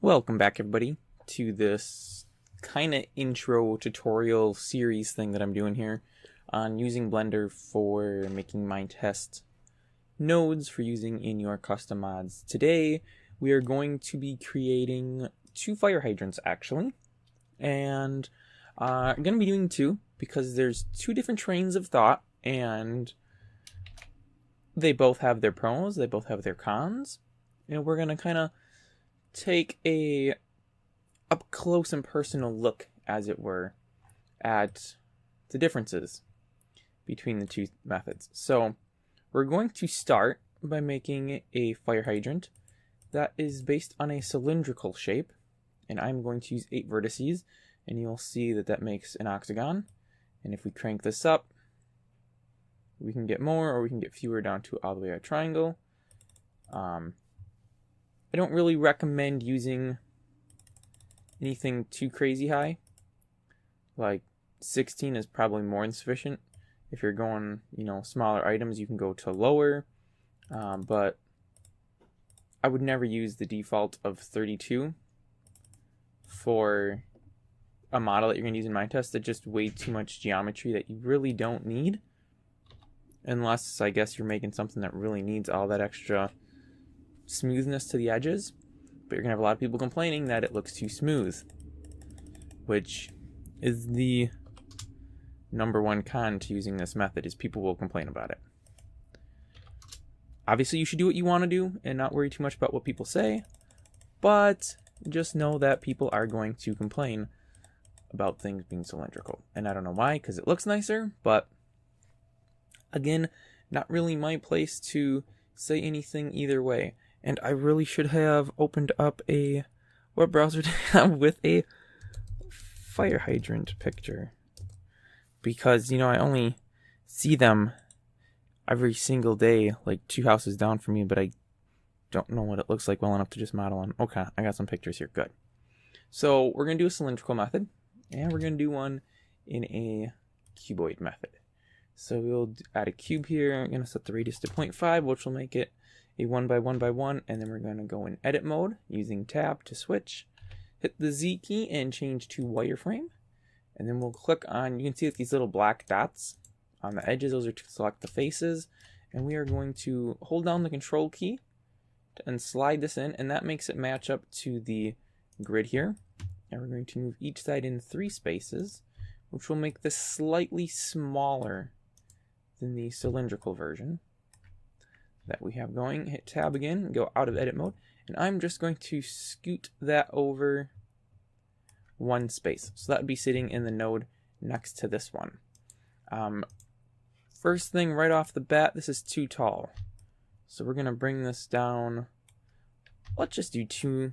Welcome back, everybody, to this kind of intro tutorial series thing that I'm doing here on using Blender for making Minetest nodes for using in your custom mods. Today, we are going to be creating two fire hydrants, actually, and I'm going to be doing two because there's two different trains of thought, and they both have their pros, they both have their cons, and we're going to kind of take a up close and personal look, as it were, at the differences between the two methods. So we're going to start by making a fire hydrant that is based on a cylindrical shape, and I'm going to use 8 vertices, and you'll see that that makes an octagon. And if we crank this up, we can get more, or we can get fewer down to all the way a triangle. I don't really recommend using anything too crazy high. Like 16 is probably more than sufficient. If you're going, smaller items, you can go to lower. But I would never use the default of 32 for a model that you're going to use in Minetest. It's just way too much geometry that you really don't need. Unless, I guess, you're making something that really needs all that extra smoothness to the edges, but you're gonna have a lot of people complaining that it looks too smooth, which is the number one con to using this method, is people will complain about it. Obviously, you should do what you want to do and not worry too much about what people say, but just know that people are going to complain about things being cylindrical, and I don't know why, because it looks nicer, but again, not really my place to say anything either way. And I really should have opened up a web browser tab with a fire hydrant picture, because I only see them every single day, like 2 houses down from me, but I don't know what it looks like well enough to just model on. Okay, I got some pictures here. Good. So we're going to do a cylindrical method, and we're going to do one in a cuboid method. So we'll add a cube here. I'm going to set the radius to 0.5, which will make it a 1 by 1 by 1, and then we're going to go in edit mode using tab to switch. Hit the Z key and change to wireframe, and then we'll click on, you can see these little black dots on the edges. Those are to select the faces, and we are going to hold down the control key and slide this in, and that makes it match up to the grid here. And we're going to move each side in 3 spaces, which will make this slightly smaller than the cylindrical version that we have going. Hit tab again, go out of edit mode, and I'm just going to scoot that over 1 space. So that would be sitting in the node next to this one. First thing right off the bat, this is too tall. So we're going to bring this down. Let's just do 2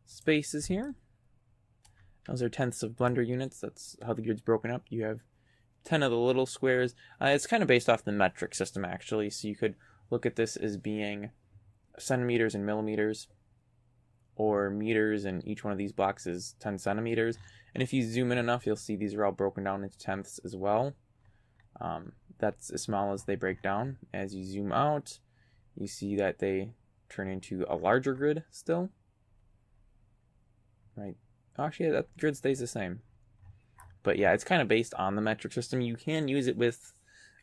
spaces here. Those are tenths of Blender units. That's how the grid's broken up. You have 10 of the little squares. It's kind of based off the metric system, actually, so you could look at this as being centimeters and millimeters, or meters, and each one of these blocks is 10 centimeters. And if you zoom in enough, you'll see these are all broken down into tenths as well. That's as small as they break down. As you zoom out, you see that they turn into a larger grid still. Right? Actually, that grid stays the same. But yeah, it's kind of based on the metric system. You can use it with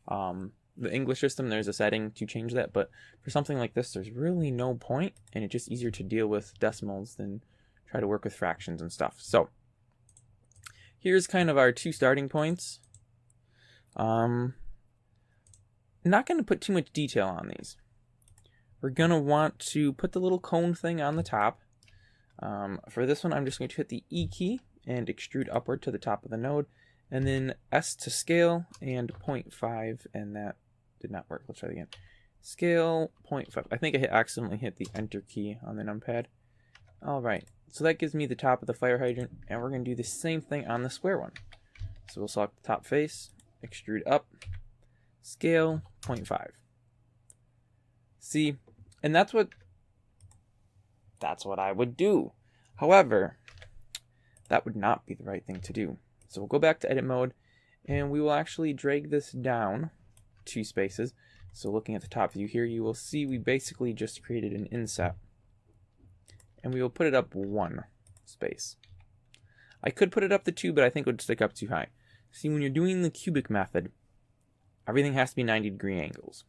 the English system. There's a setting to change that. But for something like this, there's really no point. And it's just easier to deal with decimals than try to work with fractions and stuff. So here's kind of our 2 starting points. Not going to put too much detail on these. We're going to want to put the little cone thing on the top. For this one, I'm just going to hit the E key and extrude upward to the top of the node, and then S to scale and 0.5, and that did not work. Let's try it again. Scale 0.5. I think I accidentally hit the enter key on the numpad. Alright, so that gives me the top of the fire hydrant, and we're going to do the same thing on the square one. So we'll select the top face, extrude up, scale 0.5. See, and that's what I would do. However, that would not be the right thing to do. So we'll go back to edit mode, and we will actually drag this down 2 spaces. So looking at the top view here, you will see we basically just created an inset. and we will put it up 1 space. I could put it up to 2, but I think it would stick up too high. See, when you're doing the cubic method, everything has to be 90-degree angles.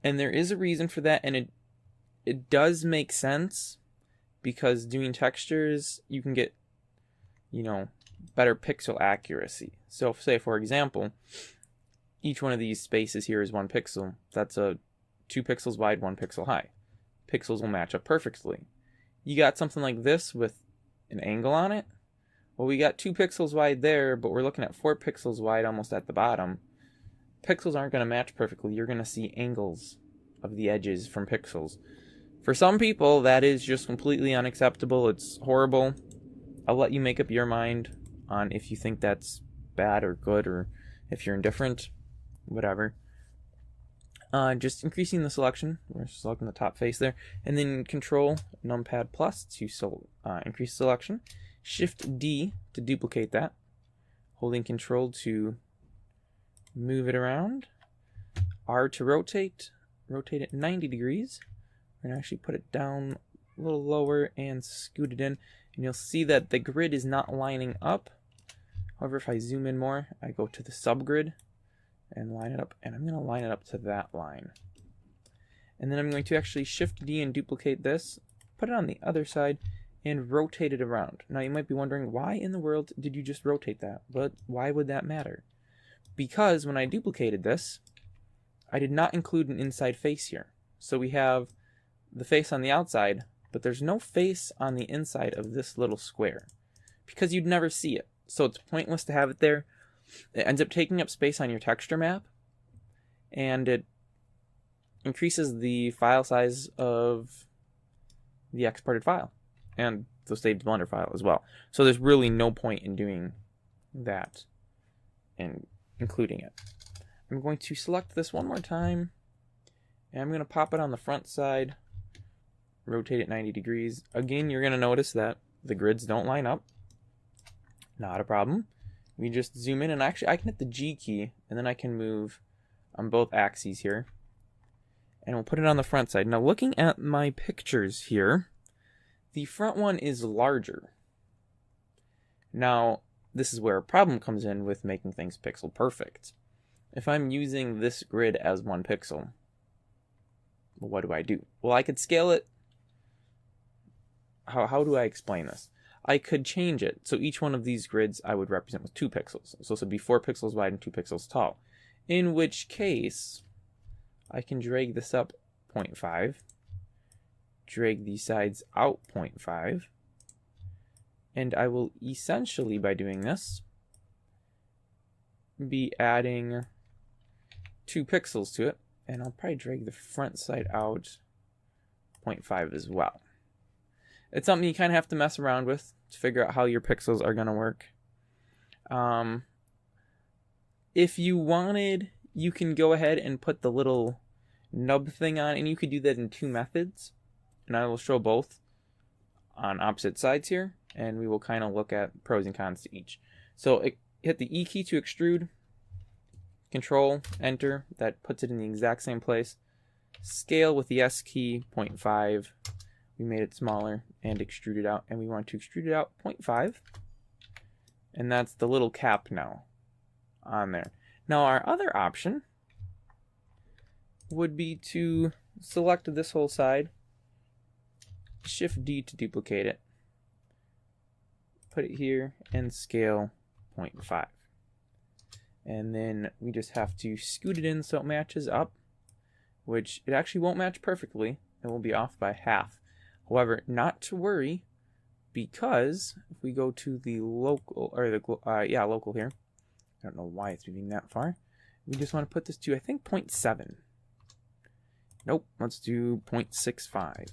And there is a reason for that, and it does make sense, because doing textures, you can get, you know, better pixel accuracy. So say, for example, each one of these spaces here is 1 pixel. That's a 2 pixels wide, 1 pixel high. Pixels will match up perfectly. You got something like this with an angle on it. Well, we got 2 pixels wide there, but we're looking at 4 pixels wide almost at the bottom. Pixels aren't going to match perfectly. You're going to see angles of the edges from pixels. For some people, that is just completely unacceptable. It's horrible. I'll let you make up your mind on if you think that's bad or good, or if you're indifferent, whatever. Just increasing the selection. We're selecting the top face there. And then Control Numpad Plus to increase selection. Shift D to duplicate that. Holding Control to move it around. R to rotate. Rotate it 90 degrees. We're going to actually put it down a little lower and scoot it in. And you'll see that the grid is not lining up. However, if I zoom in more, I go to the subgrid and line it up. And I'm going to line it up to that line. And then I'm going to actually Shift D and duplicate this. Put it on the other side and rotate it around. Now you might be wondering, why in the world did you just rotate that? But why would that matter? Because when I duplicated this, I did not include an inside face here. So we have the face on the outside, but there's no face on the inside of this little square, because you'd never see it. So it's pointless to have it there. It ends up taking up space on your texture map, and it increases the file size of the exported file and the saved Blender file as well. So there's really no point in doing that and including it. I'm going to select this one more time, and I'm going to pop it on the front side, rotate it 90 degrees. Again, you're going to notice that the grids don't line up. Not a problem. We just zoom in, and actually I can hit the G key, and then I can move on both axes here. And we'll put it on the front side. Now looking at my pictures here, the front one is larger. Now, this is where a problem comes in with making things pixel perfect. If I'm using this grid as 1 pixel, well, what do? Well, I could scale it. How do I explain this? I could change it. So each one of these grids I would represent with 2 pixels. So this would be 4 pixels wide and 2 pixels tall. In which case, I can drag this up 0.5, drag these sides out 0.5, and I will essentially, by doing this, be adding 2 pixels to it, and I'll probably drag the front side out 0.5 as well. It's something you kind of have to mess around with to figure out how your pixels are going to work. If you wanted, you can go ahead and put the little nub thing on, and you could do that in 2 methods. And I will show both on opposite sides here, and we will kind of look at pros and cons to each. So hit the E key to extrude, Control, Enter, that puts it in the exact same place. Scale with the S key, 0.5. We made it smaller, and extrude it out, and we want to extrude it out 0.5. And that's the little cap now on there. Now our other option would be to select this whole side, Shift D to duplicate it, put it here, and scale 0.5. And then we just have to scoot it in so it matches up, which it actually won't match perfectly. It will be off by half. However, not to worry, because if we go to the local, or the local here, I don't know why it's moving that far. We just want to put this to, I think, 0.7. Nope, let's do 0.65.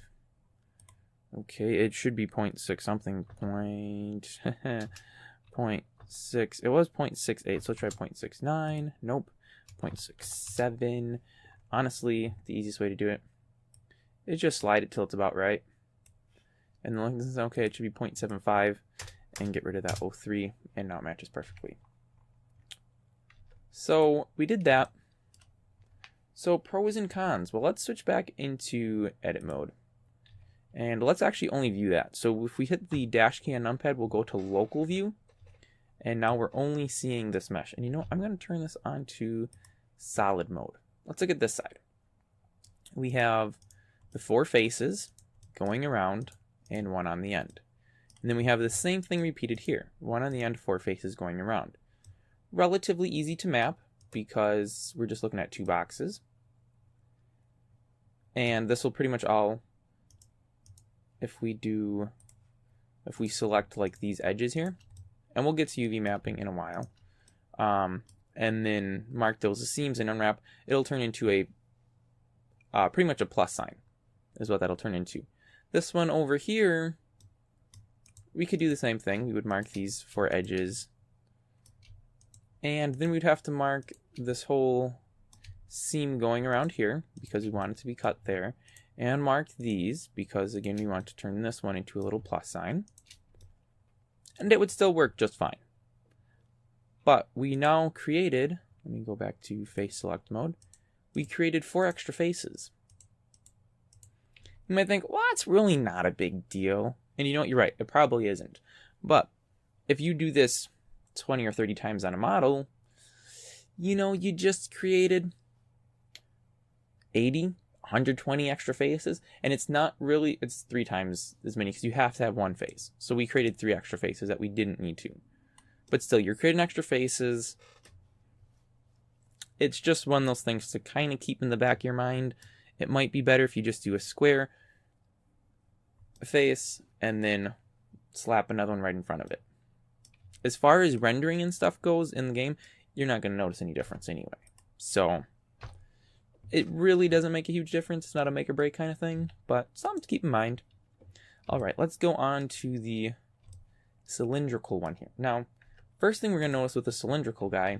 Okay, it should be 0.6 something. 0.6. It was 0.68, so let's try 0.69. Nope. 0.67. Honestly, the easiest way to do it is just slide it till it's about right. And then this is okay, it should be 0.75, and get rid of that 03, and now it matches perfectly. So we did that. So pros and cons. Well, let's switch back into edit mode. And let's actually only view that. So if we hit the dash key on numpad, we'll go to local view. And now we're only seeing this mesh. And you know what? I'm going to turn this on to solid mode. Let's look at this side. We have the 4 faces going around and 1 on the end. And then we have the same thing repeated here. 1 on the end, 4 faces going around. Relatively easy to map because we're just looking at 2 boxes. And this will pretty much all, if we select like these edges here, and we'll get to UV mapping in a while, and then mark those as seams and unwrap, it'll turn into a pretty much a plus sign is what that'll turn into. This one over here, we could do the same thing. We would mark these 4 edges, and then we'd have to mark this whole seam going around here because we want it to be cut there, and mark these because again we want to turn this one into a little plus sign, and it would still work just fine. But we now created, let me go back to face select mode, we created 4 extra faces. You might think, well, it's really not a big deal. And you know what, you're right, it probably isn't. But if you do this 20 or 30 times on a model, you know, you just created 80, 120 extra faces, and it's not really, it's 3 times as many because you have to have 1 face. So we created 3 extra faces that we didn't need to. But still, you're creating extra faces. It's just one of those things to kind of keep in the back of your mind. It might be better if you just do a square face and then slap another one right in front of it. As far as rendering and stuff goes in the game, you're not going to notice any difference anyway. So it really doesn't make a huge difference. It's not a make or break kind of thing, but something to keep in mind. All right, let's go on to the cylindrical one here. Now, first thing we're going to notice with the cylindrical guy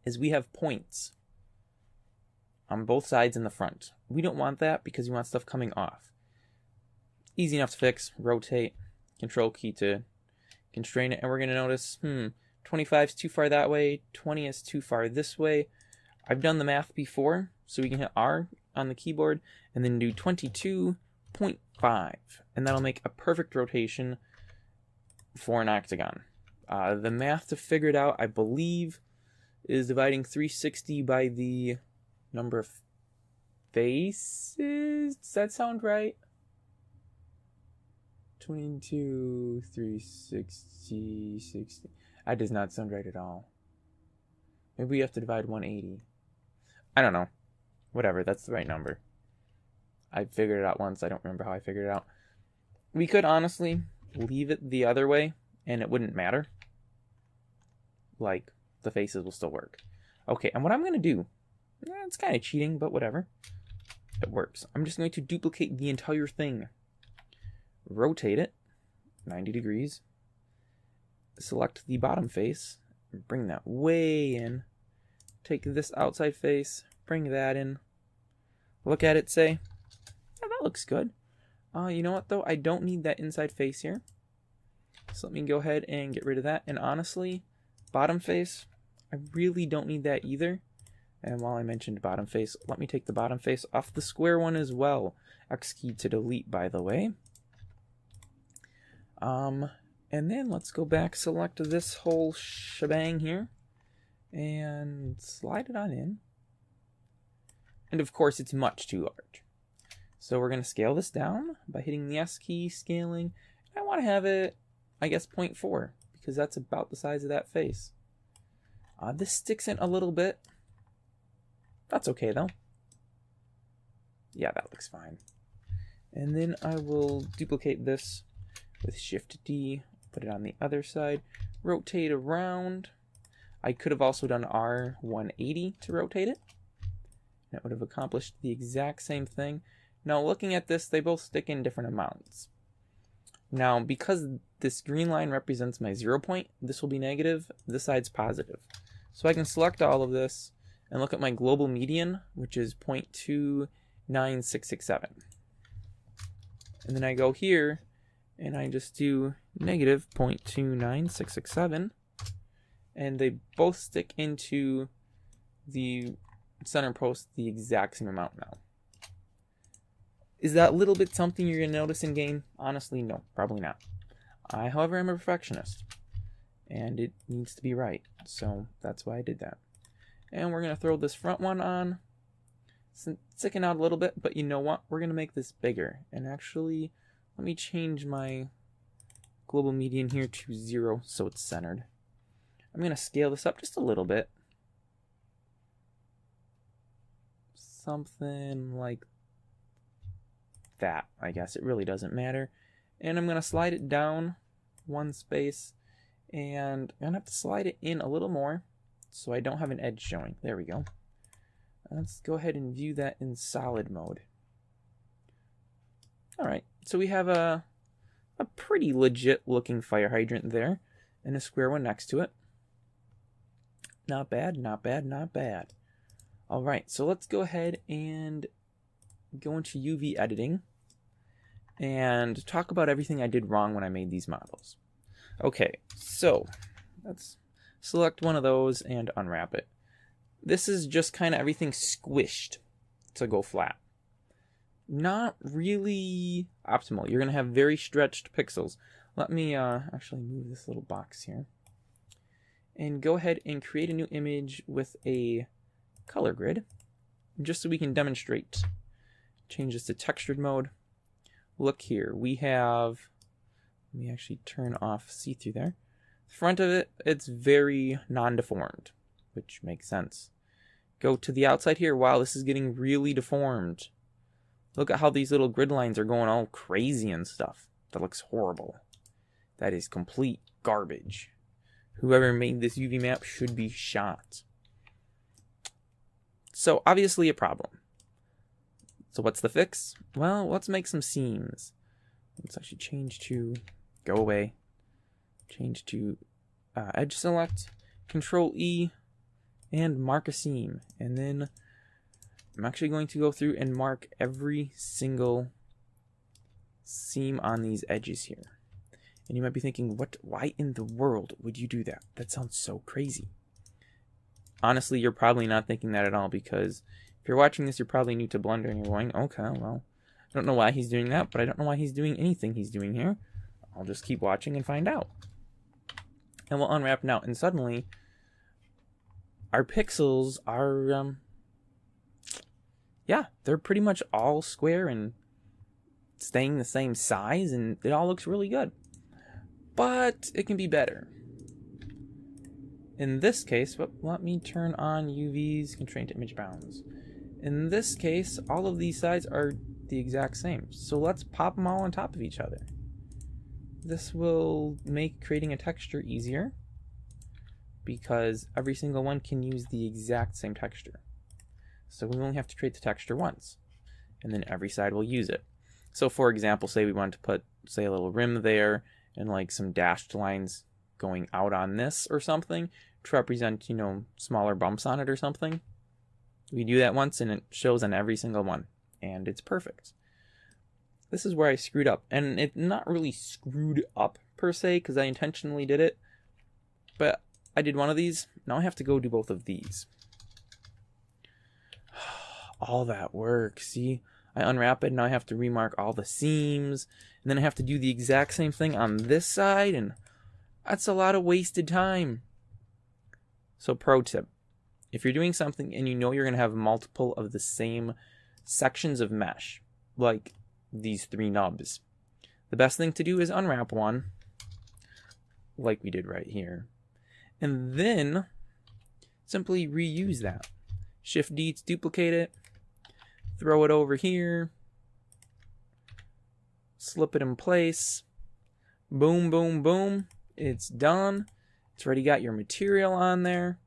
is we have points on both sides in the front. We don't want that because we want stuff coming off. Easy enough to fix. Rotate, control key to constrain it, and we're going to notice, 25 is too far that way, 20 is too far this way. I've done the math before, so we can hit R on the keyboard and then do 22.5, and that'll make a perfect rotation for an octagon. The math to figure it out, I believe, is dividing 360 by the number of faces. Does that sound right? 22, 360, 60. That does not sound right at all. Maybe we have to divide 180. I don't know. Whatever, that's the right number. I figured it out once. I don't remember how I figured it out. We could honestly leave it the other way and it wouldn't matter. Like, the faces will still work. Okay, and what I'm going to do, it's kind of cheating, but whatever. It works. I'm just going to duplicate the entire thing. Rotate it 90 degrees. Select the bottom face. Bring that way in. Take this outside face. Bring that in. Look at it, say, yeah, that looks good. You know what, though? I don't need that inside face here. So let me go ahead and get rid of that. And honestly, bottom face, I really don't need that either. And while I mentioned bottom face, let me take the bottom face off the square one as well. X key to delete, by the way. And then let's go back, select this whole shebang here, and slide it on in. And of course, it's much too large. So we're going to scale this down by hitting the S key, scaling. I want to have it, I guess, 0.4, because that's about the size of that face. This sticks in a little bit. That's okay, though. Yeah, that looks fine. And then I will duplicate this with Shift D, put it on the other side, rotate around. I could have also done R180 to rotate it. That would have accomplished the exact same thing. Now, looking at this, they both stick in different amounts. Now, because this green line represents my 0 point, this will be negative, this side's positive. So I can select all of this and look at my global median, which is 0.29667. And then I go here, and I just do negative 0.29667, and they both stick into the center post the exact same amount now. Is that little bit something you're going to notice in game? Honestly, no, probably not. I, however, am a perfectionist, and it needs to be right, so that's why I did that. And we're going to throw this front one on. It's sticking out a little bit, but you know what? We're going to make this bigger. And actually, let me change my global median here to 0 so it's centered. I'm going to scale this up just a little bit. Something like that, I guess. It really doesn't matter. And I'm going to slide it down one space, and I'm going to have to slide it in a little more so I don't have an edge showing. There we go. Let's go ahead and view that in solid mode. Alright, so we have a pretty legit looking fire hydrant there, and a square one next to it. Not bad, not bad, not bad. Alright, so let's go ahead and go into UV editing and talk about everything I did wrong when I made these models. Okay, so let's select one of those and unwrap it. This is just kind of everything squished to go flat. Not really optimal. You're going to have very stretched pixels. Let me actually move this little box here. And go ahead and create a new image with a color grid, just so we can demonstrate. Change this to textured mode. Look here, we have, let me actually turn off see-through there. The front of it, it's very non-deformed, which makes sense. Go to the outside here. Wow, this is getting really deformed. Look at how these little grid lines are going all crazy and stuff. That looks horrible. That is complete garbage. Whoever made this UV map should be shot. So obviously a problem. So what's the fix? Well, let's make some seams. Let's actually change to, go away. Change to edge select, Control E, and mark a seam. And then I'm actually going to go through and mark every single seam on these edges here. And you might be thinking, why in the world would you do that? That sounds so crazy. Honestly, you're probably not thinking that at all, because if you're watching this, you're probably new to Blender and you're going, okay, well, I don't know why he's doing that, but I don't know why he's doing anything he's doing here. I'll just keep watching and find out. And we'll unwrap now, and suddenly our pixels are, yeah, they're pretty much all square and staying the same size, and it all looks really good. But it can be better. In this case, let me turn on UV's constraint image bounds. In this case, all of these sides are the exact same. So let's pop them all on top of each other. This will make creating a texture easier, because every single one can use the exact same texture. So we only have to create the texture once, and then every side will use it. So for example, say we wanted to put, say, a little rim there, and like some dashed lines going out on this or something to represent, you know, smaller bumps on it or something. We do that once and it shows on every single one, and it's perfect. This is where I screwed up, and it's not really screwed up per se because I intentionally did it, but I did one of these. Now I have to go do both of these. All that work, see? I unwrap it, and now I have to remark all the seams, and then I have to do the exact same thing on this side, and that's a lot of wasted time. So pro tip, if you're doing something and you know you're going to have multiple of the same sections of mesh, like these 3 nubs, the best thing to do is unwrap one, like we did right here, and then simply reuse that. Shift D to duplicate it, throw it over here, slip it in place, boom, boom, boom, it's done. It's already got your material on there.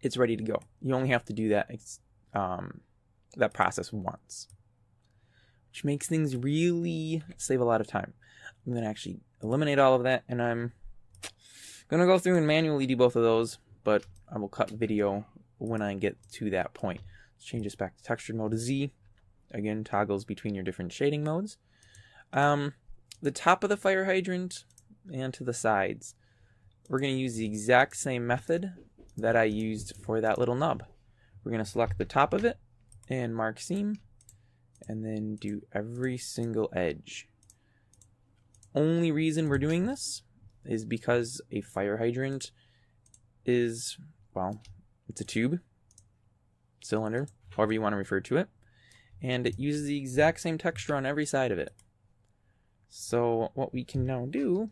It's ready to go. You only have to do that that process once, which makes things really save a lot of time. I'm going to actually eliminate all of that, and I'm going to go through and manually do both of those, but I will cut video when I get to that point. Let's change this back to textured mode Z. Again, toggles between your different shading modes. The top of the fire hydrant and to the sides, we're going to use the exact same method that I used for that little nub. We're going to select the top of it and mark seam, and then do every single edge. Only reason we're doing this is because a fire hydrant is, well, it's a tube, cylinder, however you want to refer to it, and it uses the exact same texture on every side of it. So what we can now do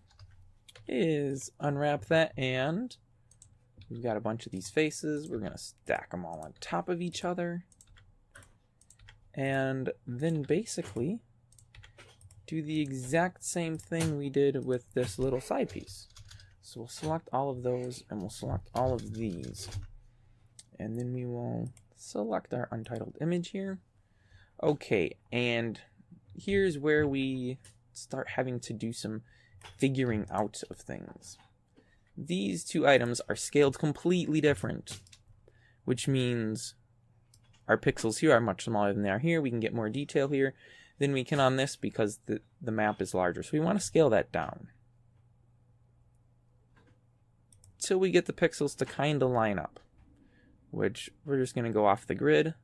is unwrap that, and we've got a bunch of these faces. We're going to stack them all on top of each other, and then basically do the exact same thing we did with this little side piece. So we'll select all of those, and we'll select all of these, and then we will select our untitled image here. Okay, and here's where we start having to do some figuring out of things. These two items are scaled completely different, which means our pixels here are much smaller than they are here. We can get more detail here than we can on this because the map is larger. So we want to scale that down till we get the pixels to kind of line up, which we're just going to go off the grid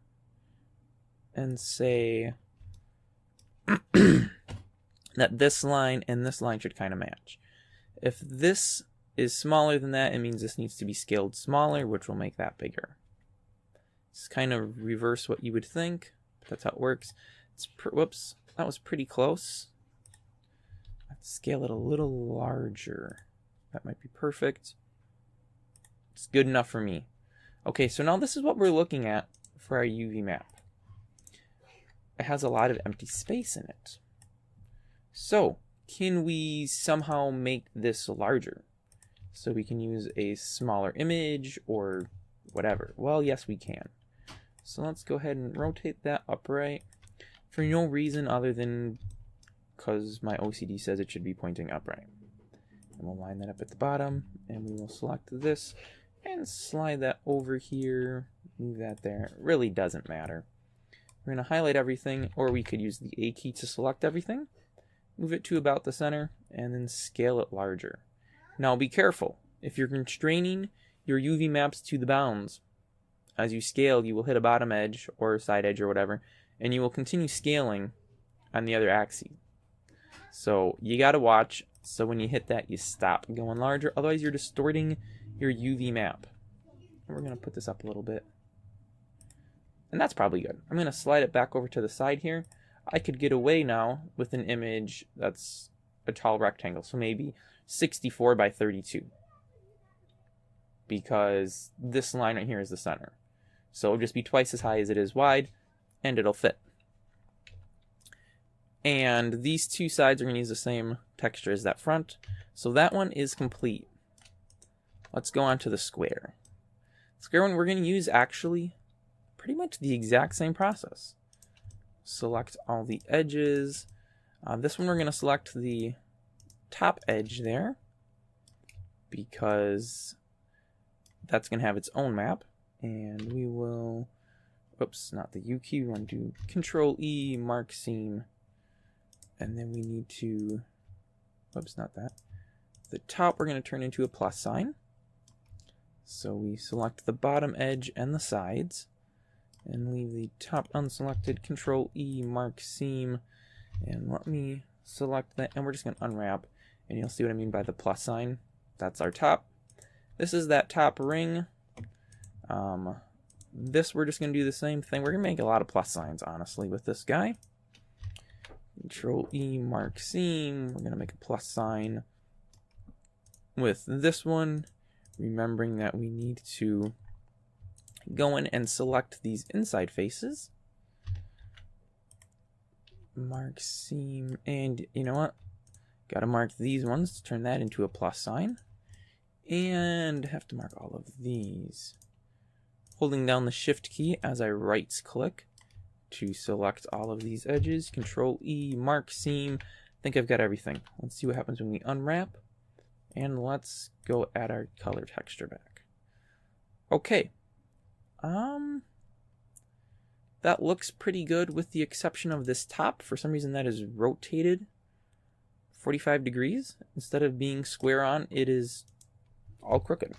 and say that this line and this line should kind of match. If this is smaller than that, it means this needs to be scaled smaller, which will make that bigger. It's kind of reverse what you would think, but that's how it works. Whoops, that was pretty close. Let's scale it a little larger. That might be perfect. It's good enough for me. Okay, so now this is what we're looking at for our UV map. It has a lot of empty space in it. So, can we somehow make this larger? So we can use a smaller image or whatever. Well, yes, we can. So let's go ahead and rotate that upright for no reason other than because my OCD says it should be pointing upright. And we'll line that up at the bottom, and we will select this and slide that over here, move that there. It really doesn't matter. We're going to highlight everything, or we could use the A key to select everything, move it to about the center, and then scale it larger. Now be careful. If you're constraining your UV maps to the bounds, as you scale, you will hit a bottom edge or a side edge or whatever, and you will continue scaling on the other axis. So you got to watch, so when you hit that, you stop going larger, otherwise you're distorting your UV map. And we're going to put this up a little bit. And that's probably good. I'm going to slide it back over to the side here. I could get away now with an image that's a tall rectangle, so maybe 64 by 32. Because this line right here is the center. So it'll just be twice as high as it is wide, and it'll fit. And these two sides are going to use the same texture as that front. So that one is complete. Let's go on to the square. The square one we're going to use actually pretty much the exact same process. Select all the edges. This one we're going to select the top edge there because that's going to have its own map. And we will, oops, not the U key, we want to do Control E, mark seam. And then we need to, oops, not that. The top we're going to turn into a plus sign. So we select the bottom edge and the sides. And leave the top unselected, Control E, mark seam. And let me select that, and we're just going to unwrap. And you'll see what I mean by the plus sign. That's our top. This is that top ring. This we're just going to do the same thing. We're going to make a lot of plus signs, honestly, with this guy. Control E, mark seam. We're going to make a plus sign with this one. Remembering that we need to go in and select these inside faces. Mark seam. And you know what? Got to mark these ones to turn that into a plus sign. And have to mark all of these. Holding down the shift key as I right click to select all of these edges. Control E, mark seam. I think I've got everything. Let's see what happens when we unwrap. And let's go add our color texture back. Okay. That looks pretty good with the exception of this top. For some reason that is rotated 45 degrees. Instead of being square on, it is all crooked.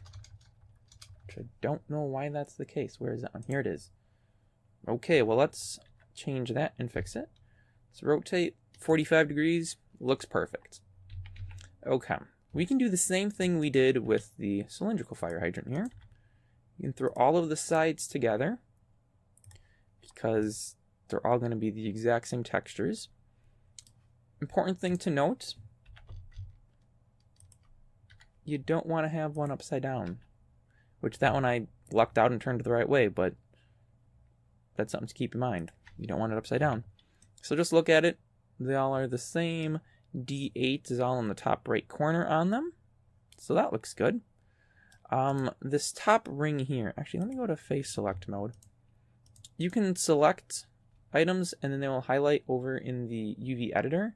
Which I don't know why that's the case. Where is that one? Here it is. Okay, well let's change that and fix it. So rotate 45 degrees, looks perfect. Okay, we can do the same thing we did with the cylindrical fire hydrant here. You can throw all of the sides together because they're all going to be the exact same textures. Important thing to note, you don't want to have one upside down, which that one I lucked out and turned it the right way, but that's something to keep in mind. You don't want it upside down. So just look at it. They all are the same. D8 is all in the top right corner on them. So that looks good. This top ring here, actually let me go to face select mode. You can select items and then they will highlight over in the UV editor.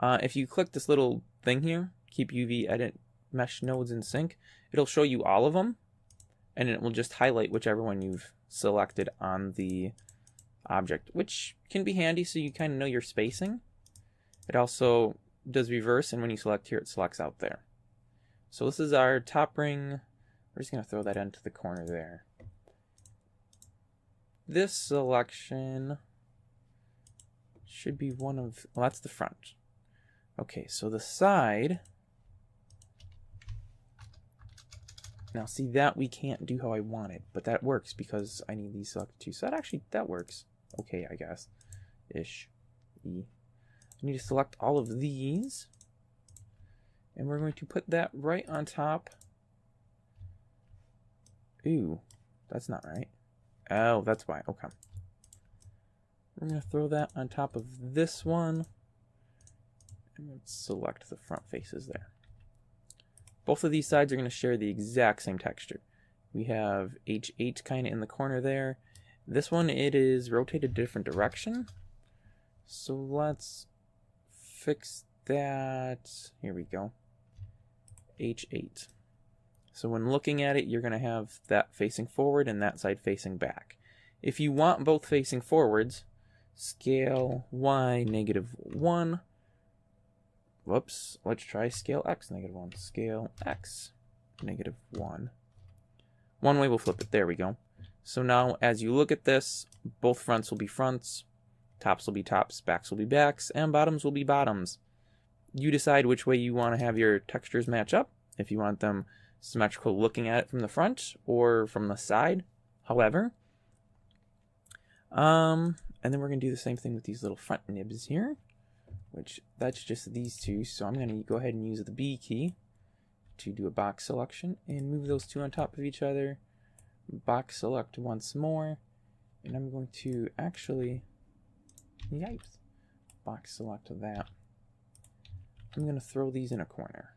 If you click this little thing here, keep UV edit mesh nodes in sync, it'll show you all of them and it will just highlight whichever one you've selected on the object, which can be handy so you kind of know your spacing. It also does reverse, and when you select here, it selects out there. So this is our top ring. We're just going to throw that into the corner there. This selection should be one of, well, that's the front. Okay, so the side. Now see, that we can't do how I want it, but that works because I need these selected too. So that works. Okay, I guess. Ish. I need to select all of these. And we're going to put that right on top. Ooh, that's not right. Oh, that's why. Okay. We're going to throw that on top of this one. And let's select the front faces there. Both of these sides are going to share the exact same texture. We have H8 kind of in the corner there. This one, it is rotated a different direction. So let's fix that. Here we go. H8. So when looking at it, you're going to have that facing forward and that side facing back. If you want both facing forwards, scale Y -1. Whoops, let's try scale X -1. Scale X -1. One way we'll flip it. There we go. So now as you look at this, both fronts will be fronts, tops will be tops, backs will be backs, and bottoms will be bottoms. You decide which way you want to have your textures match up. If you want them symmetrical looking at it from the front or from the side, however. And then we're going to do the same thing with these little front nibs here, which that's just these two. So I'm going to go ahead and use the B key to do a box selection and move those two on top of each other. Box select once more, and I'm going to actually, yipes, box select that. I'm going to throw these in a corner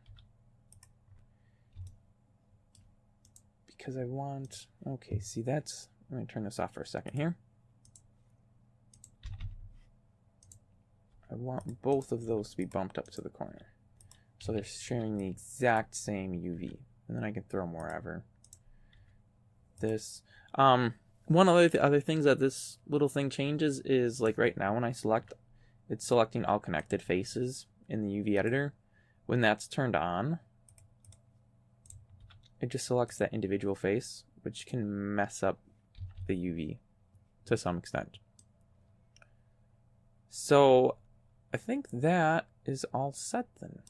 because I want, okay, see that's, I'm going to turn this off for a second here. I want both of those to be bumped up to the corner. So they're sharing the exact same UV. And then I can throw them wherever. This. One of the other things that this little thing changes is, like right now when I select, it's selecting all connected faces in the UV editor. When that's turned on, it just selects that individual face, which can mess up the UV to some extent. So I think that is all set then.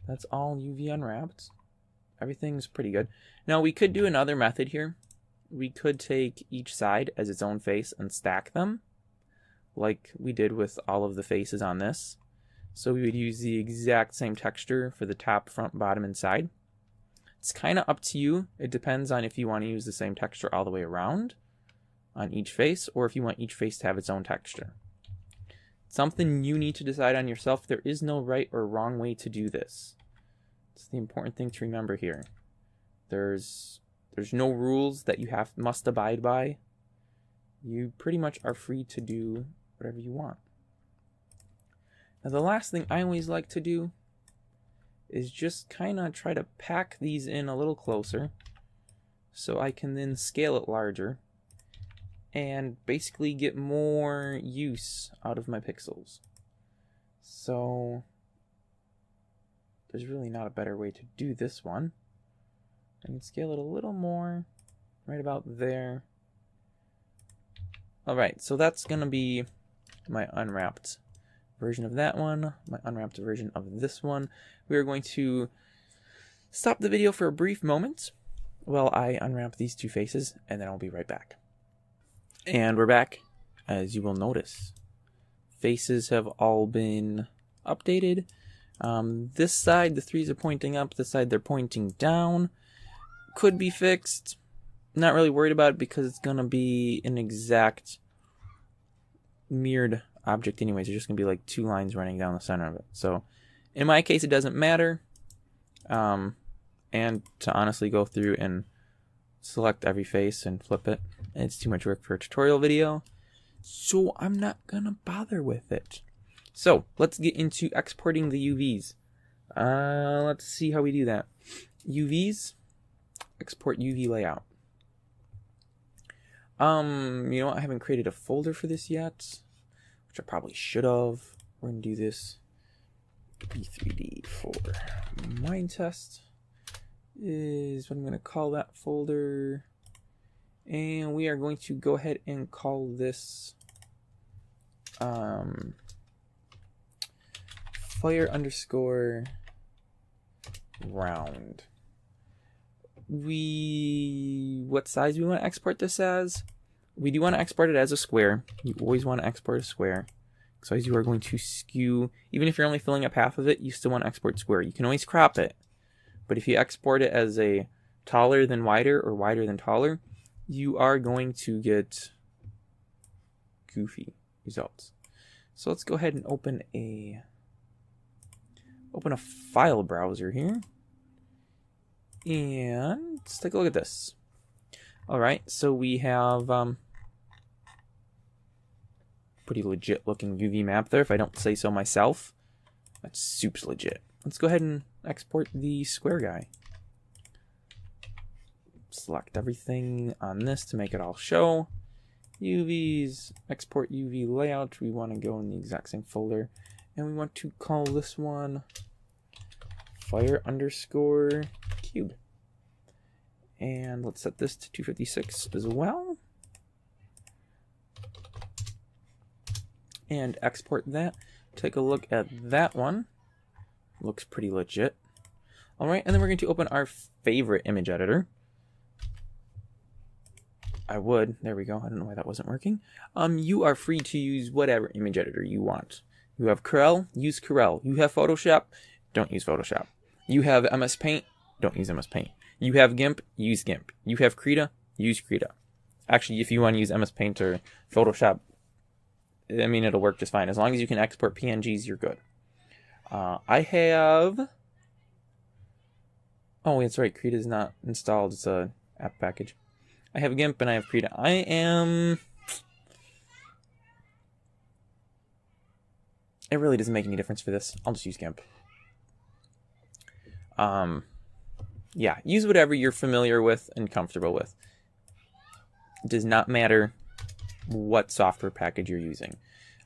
That's all UV unwrapped. Everything's pretty good. Now we could do another method here. We could take each side as its own face and stack them, like we did with all of the faces on this. So we would use the exact same texture for the top, front, bottom, and side. It's kind of up to you. It depends on if you want to use the same texture all the way around on each face, or if you want each face to have its own texture. Something you need to decide on yourself. There is no right or wrong way to do this. It's the important thing to remember here. There's no rules that you must abide by. You pretty much are free to do whatever you want. Now the last thing I always like to do is just kind of try to pack these in a little closer so I can then scale it larger and basically get more use out of my pixels. So there's really not a better way to do this one. I can scale it a little more, right about there. Alright, so that's going to be my unwrapped version of that one, my unwrapped version of this one. We are going to stop the video for a brief moment while I unwrap these two faces, and then I'll be right back. And we're back. As you will notice, faces have all been updated. This side, the threes are pointing up. This side, they're pointing down. Could be fixed. Not really worried about it because it's going to be an exact mirrored object anyways. There's just going to be like two lines running down the center of it. So in my case, it doesn't matter. And to honestly go through and select every face and flip it, it's too much work for a tutorial video. So I'm not going to bother with it. So let's get into exporting the UVs. Let's see how we do that. UVs, export UV layout. You know what? I haven't created a folder for this yet, which I probably should have. We're going to do this. B3D for Minetest is what I'm going to call that folder. And we are going to go ahead and call this fire underscore round. What size we want to export this as? We do want to export it as a square. You always want to export a square. So as you are going to skew, even if you're only filling up half of it, you still want to export square. You can always crop it. But if you export it as a taller than wider or wider than taller, you are going to get goofy results. So let's go ahead and open a file browser here. And let's take a look at this. Alright, so we have pretty legit looking UV map there, if I don't say so myself. That's super legit. Let's go ahead and export the square guy. Select everything on this to make it all show. UVs, export UV layout. We want to go in the exact same folder. And we want to call this one fire underscore cube. And let's set this to 256 as well. And export that. Take a look at that one. Looks pretty legit. Alright, and then we're going to open our favorite image editor. There we go. I don't know why that wasn't working. You are free to use whatever image editor you want. You have Corel, use Corel. You have Photoshop, don't use Photoshop. You have MS Paint, don't use MS Paint. You have GIMP, use GIMP. You have Krita, use Krita. Actually, if you want to use MS Paint or Photoshop, I mean, it'll work just fine. As long as you can export PNGs, you're good. I have... Oh, that's right. Krita is not installed. It's a app package. I have GIMP and I have Krita. It really doesn't make any difference for this. I'll just use GIMP. Yeah, use whatever you're familiar with and comfortable with. It does not matter what software package you're using.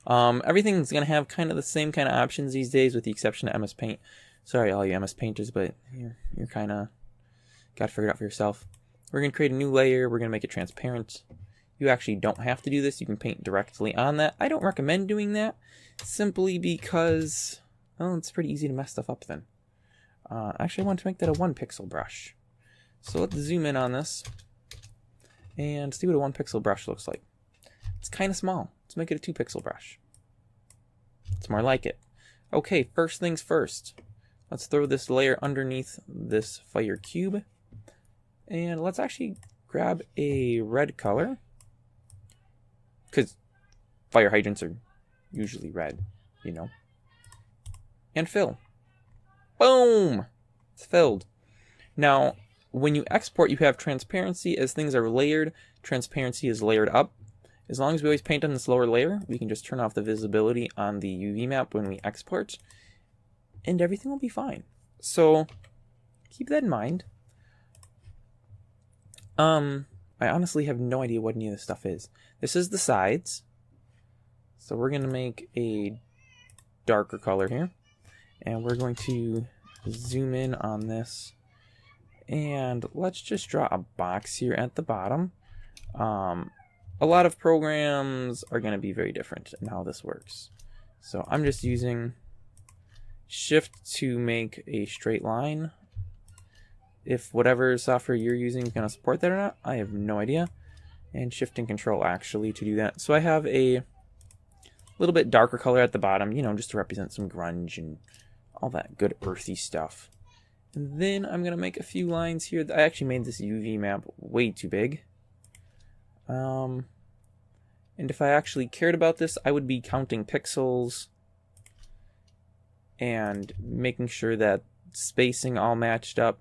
Everything's going to have kind of the same kind of options these days with the exception of MS Paint. Sorry, all you MS Painters, but you're kind of got to figure it out for yourself. We're going to create a new layer. We're going to make it transparent. You actually don't have to do this. You can paint directly on that. I don't recommend doing that simply because, well, it's pretty easy to mess stuff up then. Actually, I want to make that a 1 pixel brush. So let's zoom in on this and see what a 1 pixel brush looks like. It's kind of small. Let's make it a 2 pixel brush. It's more like it. Okay, first things first. Let's throw this layer underneath this fire cube. And let's actually grab a red color. Because fire hydrants are usually red, you know. And fill. Boom! It's filled. Now, when you export, you have transparency. As things are layered, transparency is layered up. As long as we always paint on this lower layer, we can just turn off the visibility on the UV map when we export. And everything will be fine. So, keep that in mind. I honestly have no idea what any of this stuff is. This is the sides. So we're going to make a darker color here. And we're going to zoom in on this. And let's just draw a box here at the bottom. a lot of programs are going to be very different in how this works. So I'm just using Shift to make a straight line. If whatever software you're using is going to support that or not, I have no idea. And Shift and Control actually to do that. So I have a little bit darker color at the bottom, you know, just to represent some grunge and all that good earthy stuff. And then I'm going to make a few lines here. I actually made this UV map way too big. And if I actually cared about this, I would be counting pixels and making sure that spacing all matched up.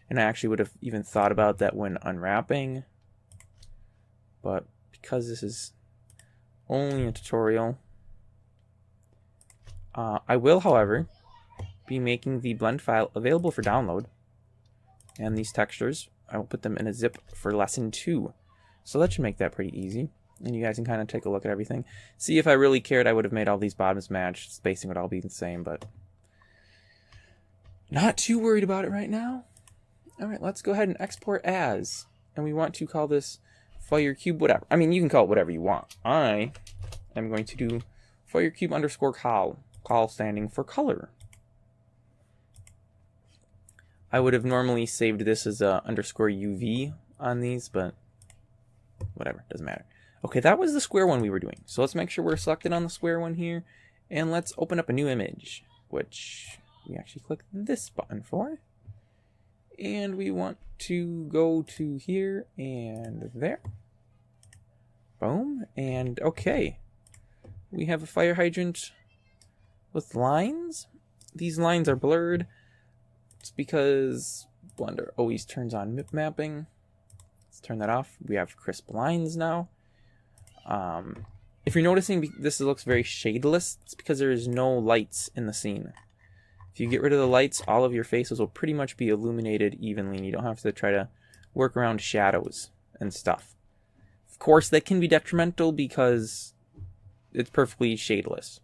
And I actually would have even thought about that when unwrapping. But because this is only a tutorial, I will, however, be making the blend file available for download. And these textures, I will put them in a zip for lesson 2. So that should make that pretty easy. And you guys can kind of take a look at everything. See, if I really cared, I would have made all these bottoms match. Spacing would all be the same, but not too worried about it right now. All right, let's go ahead and export as. And we want to call this Fire Cube, whatever. I mean, you can call it whatever you want. I am going to do Fire Cube underscore call standing for color. I would have normally saved this as a underscore UV on these, but whatever, doesn't matter. Okay, that was the square one we were doing. So let's make sure we're selected on the square one here. And let's open up a new image, which we actually click this button for. And we want to go to here and there. Boom. And okay. We have a fire hydrant with lines. These lines are blurred. It's because Blender always turns on MIP mapping. Let's turn that off. We have crisp lines now. If you're noticing this looks very shadeless, it's because there is no lights in the scene. If you get rid of the lights, all of your faces will pretty much be illuminated evenly, and you don't have to try to work around shadows and stuff. Of course, that can be detrimental because it's perfectly shadeless.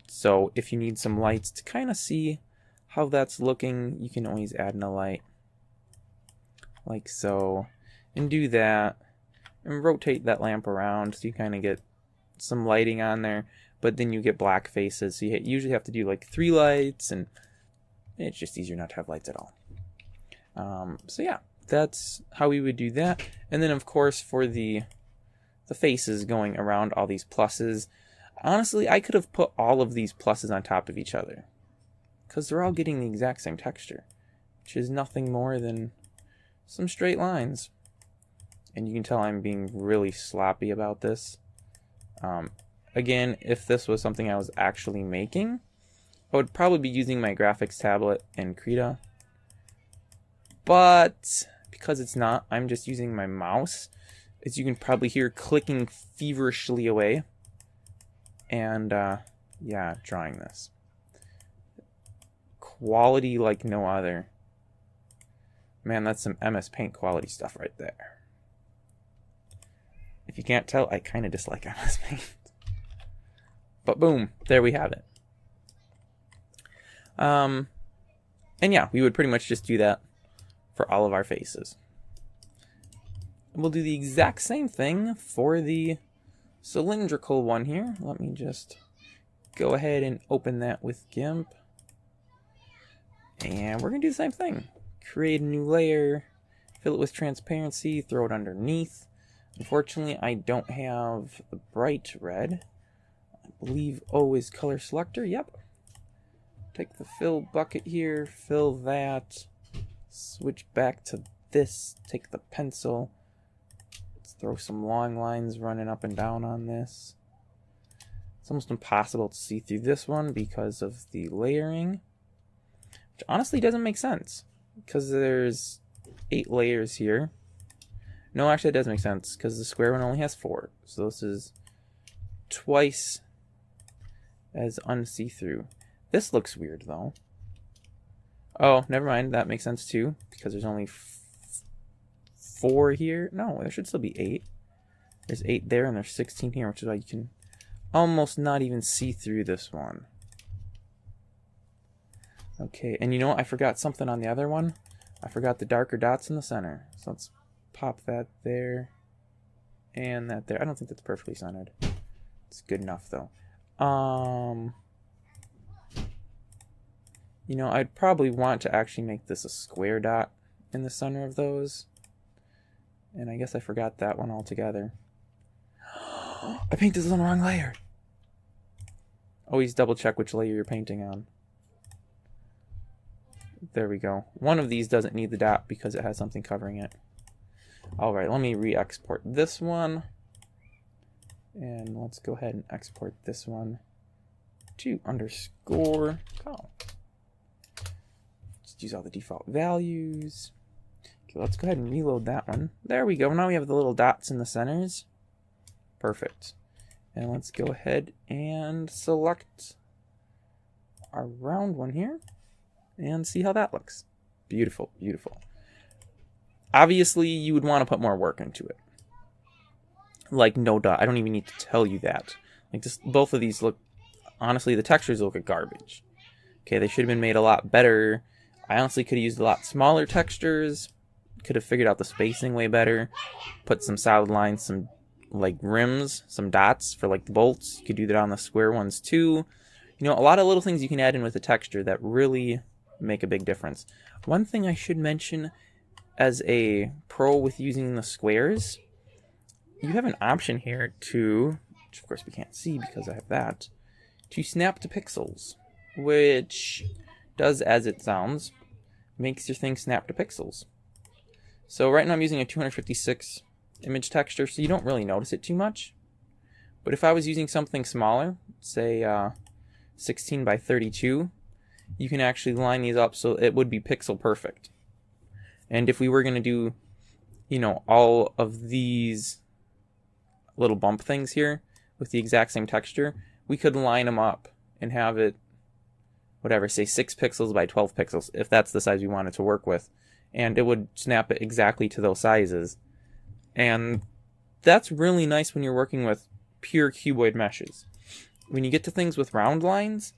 So if you need some lights to kind of see how that's looking, you can always add in a light. Like so. And do that. And rotate that lamp around so you kind of get some lighting on there. But then you get black faces. So you usually have to do like 3 lights. And it's just easier not to have lights at all. So yeah, that's how we would do that. And then of course for the faces going around all these pluses. Honestly, I could have put all of these pluses on top of each other. Because they're all getting the exact same texture. Which is nothing more than some straight lines. And you can tell I'm being really sloppy about this. Again, if this was something I was actually making, I would probably be using my graphics tablet and Krita. But because it's not, I'm just using my mouse. As you can probably hear, clicking feverishly away. And yeah, drawing this. Quality like no other. Man, that's some MS Paint quality stuff right there. If you can't tell, I kind of dislike MS Paint. But boom, there we have it. And yeah, we would pretty much just do that for all of our faces. And we'll do the exact same thing for the cylindrical one here. Let me just go ahead and open that with GIMP. And we're going to do the same thing. Create a new layer, fill it with transparency, throw it underneath. Unfortunately, I don't have the bright red. I believe O is color selector. Yep. Take the fill bucket here, fill that. Switch back to this. Take the pencil. Let's throw some long lines running up and down on this. It's almost impossible to see through this one because of the layering. Which honestly doesn't make sense. Because there's 8 layers here. No, actually it does make sense, because the square one only has 4. So this is twice as unsee-through. This looks weird, though. Oh, never mind. That makes sense, too, because there's only 4 here. No, there should still be 8. There's 8 there, and there's 16 here, which is why you can almost not even see through this one. Okay, and you know what? I forgot something on the other one. I forgot the darker dots in the center. So let's pop that there And that there. I don't think that's perfectly centered. It's good enough though. You know, I'd probably want to actually make this a square dot in the center of those. And I guess I forgot that one altogether. I painted this on the wrong layer. Always double check which layer you're painting on. There we go. One of these doesn't need the dot because it has something covering it. Alright, let me re-export this one. And let's go ahead and export this one to underscore col. Just use all the default values. Okay, let's go ahead and reload that one. There we go. Now we have the little dots in the centers. Perfect. And let's go ahead and select our round one here and see how that looks. Beautiful, beautiful. Obviously, you would want to put more work into it. Like, no dot. I don't even need to tell you that. Like, just both of these look... Honestly, the textures look like garbage. Okay, they should have been made a lot better. I honestly could have used a lot smaller textures. Could have figured out the spacing way better. Put some solid lines, some, like, rims, some dots for, like, the bolts. You could do that on the square ones, too. You know, a lot of little things you can add in with the texture that really make a big difference. One thing I should mention as a pro with using the squares, you have an option here to, which of course we can't see because I have that, to snap to pixels, which does as it sounds, makes your thing snap to pixels. So right now I'm using a 256 image texture, so you don't really notice it too much. But if I was using something smaller, say 16 by 32, you can actually line these up so it would be pixel perfect. And if we were going to do, you know, all of these little bump things here with the exact same texture, we could line them up and have it, whatever, say 6 pixels by 12 pixels, if that's the size we wanted to work with. And it would snap it exactly to those sizes. And that's really nice when you're working with pure cuboid meshes. When you get to things with round lines,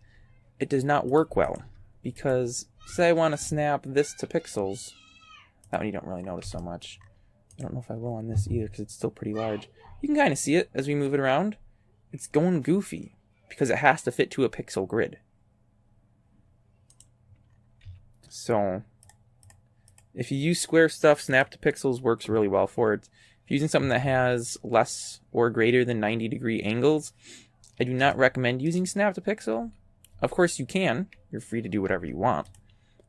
it does not work well. Because, say I want to snap this to pixels, that one you don't really notice so much. I don't know if I will on this either because it's still pretty large. You can kind of see it as we move it around. It's going goofy because it has to fit to a pixel grid. So, if you use square stuff, snap to pixels works really well for it. If you're using something that has less or greater than 90-degree angles, I do not recommend using snap to pixel. Of course you can. You're free to do whatever you want.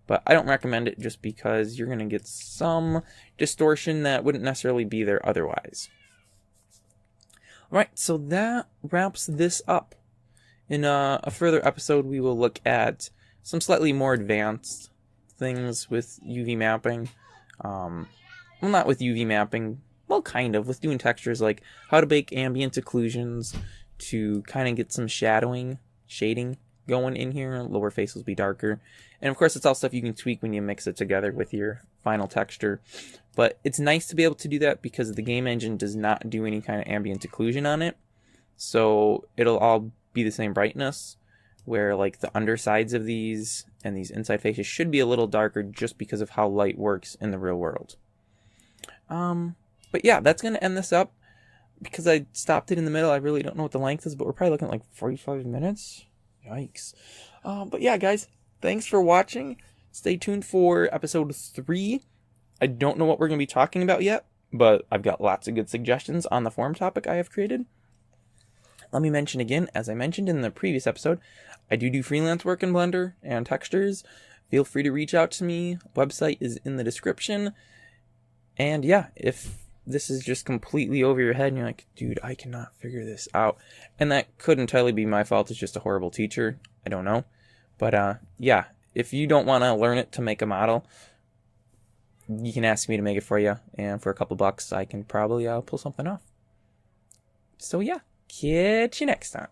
But I don't recommend it just because you're going to get some distortion that wouldn't necessarily be there otherwise. Alright, so that wraps this up. In a further episode, we will look at some slightly more advanced things with UV mapping. Well, not with UV mapping. Well, kind of. With doing textures, like how to bake ambient occlusions to kind of get some shading going in here. Lower face will be darker. And of course, it's all stuff you can tweak when you mix it together with your final texture. But it's nice to be able to do that because the game engine does not do any kind of ambient occlusion on it. So it'll all be the same brightness, where like the undersides of these and these inside faces should be a little darker just because of how light works in the real world. But yeah, that's going to end this up. Because I stopped it in the middle, I really don't know what the length is, but we're probably looking at like 45 minutes. Yikes. But yeah, guys, thanks for watching. Stay tuned for episode 3. I don't know what we're going to be talking about yet, but I've got lots of good suggestions on the forum topic I have created. Let me mention again, as I mentioned in the previous episode, I do freelance work in Blender and textures. Feel free to reach out to me. Website is in the description. And yeah, if this is just completely over your head and you're like, dude, I cannot figure this out. And that could entirely be my fault. It's just a horrible teacher. I don't know. But yeah, if you don't want to learn it to make a model, you can ask me to make it for you. And for a couple bucks, I can probably pull something off. So yeah, catch you next time.